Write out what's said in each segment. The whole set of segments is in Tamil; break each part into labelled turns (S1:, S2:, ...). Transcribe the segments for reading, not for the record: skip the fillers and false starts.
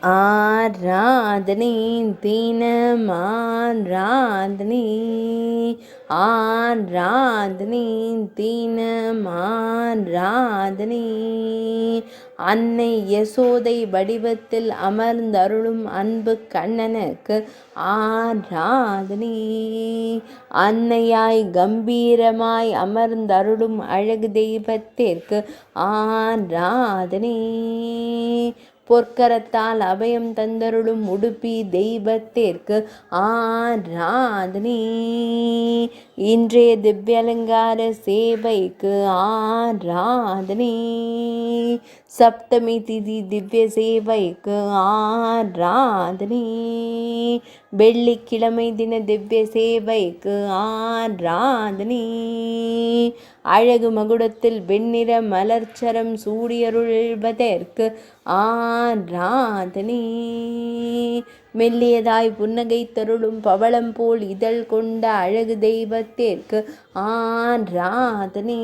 S1: ஆராதனை தினம் ஆராதனை ஆராதனை தினம் ஆராதனை அன்னை யசோதை வடிவத்தில் அமர்ந்தருளும் அன்பு கண்ணனுக்கு ஆராதனை அன்னையாய் கம்பீரமாய் அமர்ந்தருளும் அழகு தெய்வத்திற்கு ஆராதனை பொற்கரத்தால் அபயம் தந்தருளும் உடுப்பி தெய்வத்திற்கு ஆராதனை இன்றைய திவ்யலங்கார சேவைக்கு ஆராதனை சப்தமி திதி திவ்ய சேவைக்கு ஆராதனை வெள்ளிக்கிழமை தின திவ்ய சேவைக்கு ஆராதனை அழகு மகுடத்தில் வெண்ணிற மலர்ச்சரம் சூடியருள்வதற்கு ஆராதனை மெல்லியதாய் புன்னகை தருளும் பவளம் போல் இதழ் கொண்ட அழகு தெய்வத்திற்கு ஆராதனை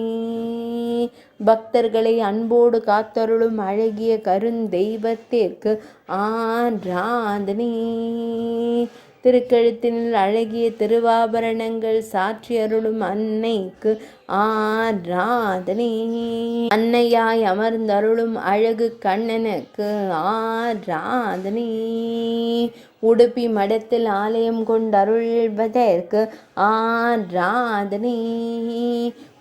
S1: பக்தர்களை அன்போடு காத்தருளும் அழகிய கருந்தெய்வத்திற்கு ஆராதனை திருக்கழுத்தினில் அழகிய திருவாபரணங்கள் சாற்றி அருளும் அன்னைக்கு ஆராதனை அன்னையாய் அமர்ந்தருளும் அழகு கண்ணனுக்கு ஆராதனை உடுப்பி மடத்தில் ஆலயம் கொண்டருள்வதற்கு ஆராதனை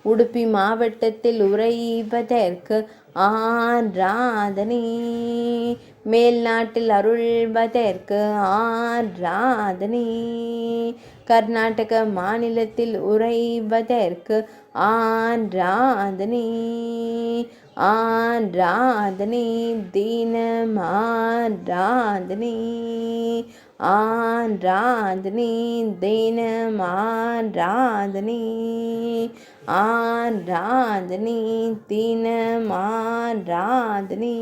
S1: உடுப்பி மாவட்டத்தில் உறைவதற்கு ஆராதனை மேல் நாட்டில் அருள்வதற்கு ஆராதனை கர்நாடக மாநிலத்தில் உறைவதற்கு ஆராதனை ஆராதனை தினம் ஆராதனை ஆராதனை தினம் ஆராதனை ஆராதனை தினம் ஆராதனை